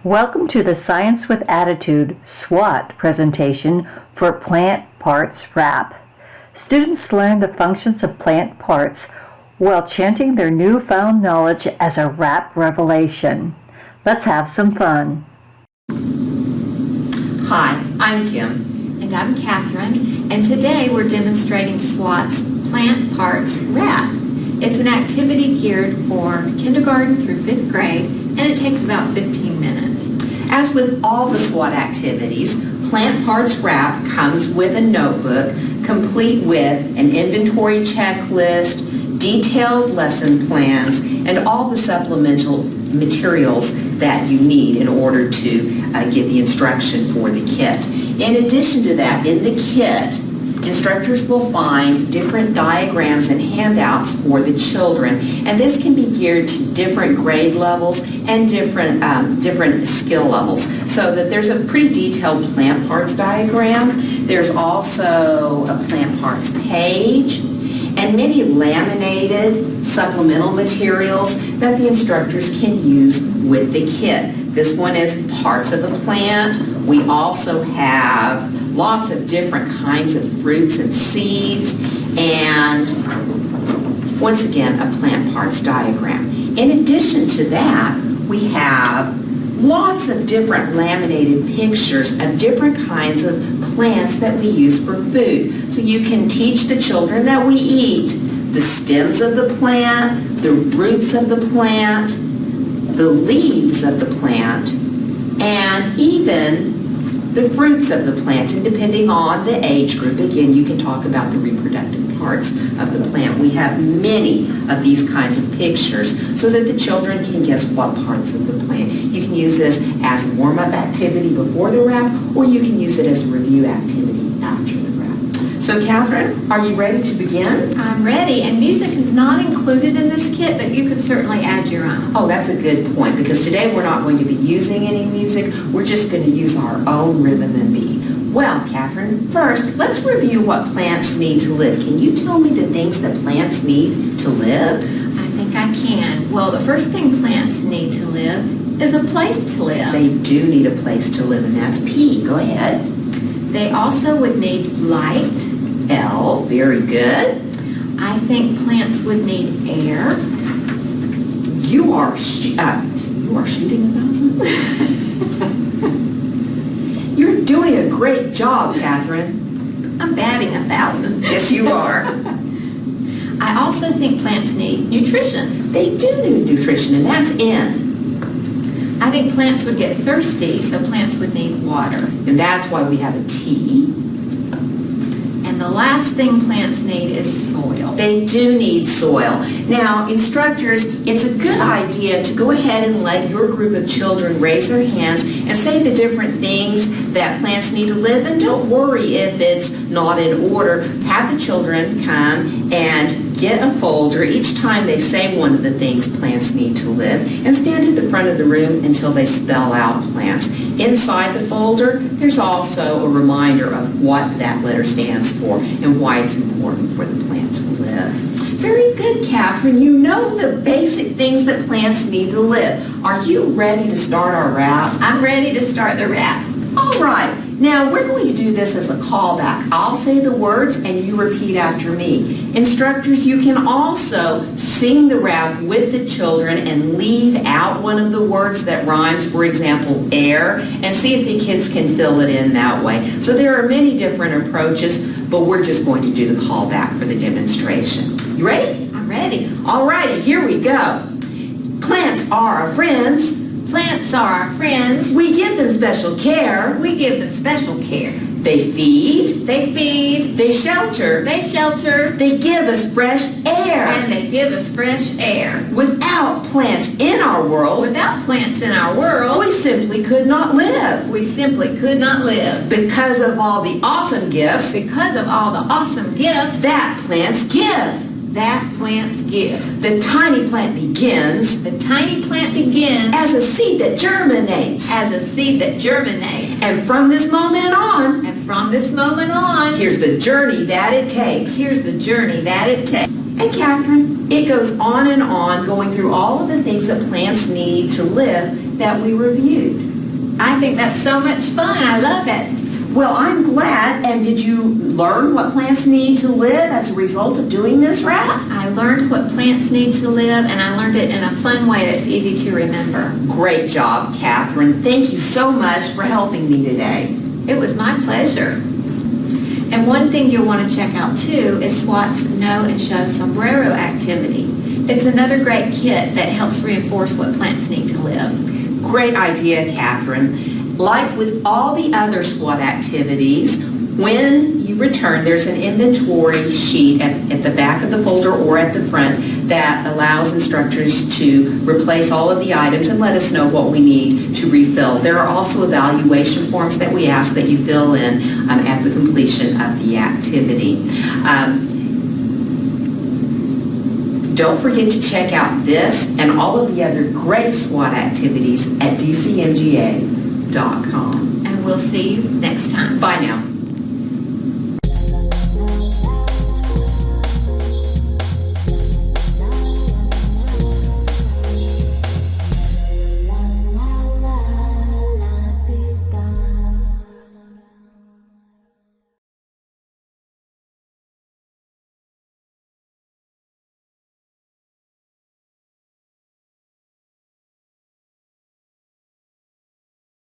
Welcome to the Science with Attitude SWAT presentation for Plant Parts Rap. Students learn the functions of plant parts while chanting their newfound knowledge as a rap revelation. Let's have some fun. Hi, I'm Kim. And I'm Catherine, and today we're demonstrating SWAT's Plant Parts Rap. It's an activity geared for kindergarten through 5th grade, and it takes about 15 minutes. As with all the SWAT activities, Plant Parts Rap comes with a notebook complete with an inventory checklist, detailed lesson plans, and all the supplemental materials that you need in order to give the instruction for the kit. In addition to that, in the kit, instructors will find different diagrams and handouts for the children, and this can be geared to different grade levels and different skill levels, so that there's a pretty detailed plant parts diagram. There's also a plant parts page and many laminated supplemental materials that the instructors can use with the kit. This one is parts of a plant. We also have lots of different kinds of fruits and seeds, and once again, a plant parts diagram. In addition to that, we have lots of different laminated pictures of different kinds of plants that we use for food. So you can teach the children that we eat the stems of the plant, the roots of the plant, the leaves of the plant, and even the fruits of the plant. And depending on the age group, again, you can talk about the reproductive parts of the plant. We have many of these kinds of pictures so that the children can guess what parts of the plant. You can use this as a warm-up activity before the rap, or you can use it as a review activity after the rap. So Catherine, are you ready to begin? I'm ready, and music is not included in this kit, but you could certainly add your own. Oh, that's a good point, because today we're not going to be using any music. We're just going to use our own rhythm and beat. Well, Catherine, first, let's review what plants need to live. Can you tell me the things that plants need to live? I think I can. Well, the first thing plants need to live is a place to live. They do need a place to live, and that's P. Go ahead. They also would need light. L. Very good. I think plants would need air. You are shooting 1,000? You're doing a great job, Catherine. I'm batting 1,000. Yes, you are. I also think plants need nutrition. They do need nutrition, and that's N. I think plants would get thirsty, so plants would need water. And that's why we have a T. And the last thing plants need is soil. They do need soil. Now, instructors, it's a good idea to go ahead and let your group of children raise their hands and say the different things that plants need to live, and don't worry if it's not in order. Have the children come and get a folder each time they say one of the things plants need to live, and stand at the front of the room until they spell out plants. Inside the folder, there's also a reminder of what that letter stands for and why it's important for the plant to live. Very good, Catherine. You know the basic things that plants need to live. Are you ready to start our rap? I'm ready to start the rap. All right. Now, we're going to do this as a callback. I'll say the words and you repeat after me. Instructors, you can also sing the rap with the children and leave out one of the words that rhymes, for example, air, and see if the kids can fill it in that way. So there are many different approaches, but we're just going to do the callback for the demonstration. You ready? I'm ready. All righty, here we go. Plants are our friends. Plants are our friends. We give them special care. We give them special care. They feed. They feed. They shelter. They shelter. They give us fresh air. And they give us fresh air. Without plants in our world, Without plants in our world, we simply could not live. we simply could not live. Because of all the awesome gifts Because of all the awesome gifts that plants give. that plants give. The tiny plant begins The tiny plant begins as a seed that germinates. as a seed that germinates. And from this moment on, And from this moment on, here's the journey that it takes. here's the journey that it takes. And Catherine, it goes on and on, going through all of the things that plants need to live that we reviewed. I think that's so much fun. I love it. Well, I'm glad. And did you learn what plants need to live as a result of doing this wrap? I learned what plants need to live, and I learned it in a fun way that's easy to remember. Great job, Catherine. Thank you so much for helping me today. It was my pleasure. And one thing you'll want to check out too is SWAT's Know and Show Sombrero activity. It's another great kit that helps reinforce what plants need to live. Great idea, Catherine. Like with all the other SWAT activities, when you return, there's an inventory sheet at the back of the folder or at the front that allows instructors to replace all of the items and let us know what we need to refill. There are also evaluation forms that we ask that you fill in at the completion of the activity. Don't forget to check out this and all of the other great SWAT activities at dcmga.com. And we'll see you next time. Bye now.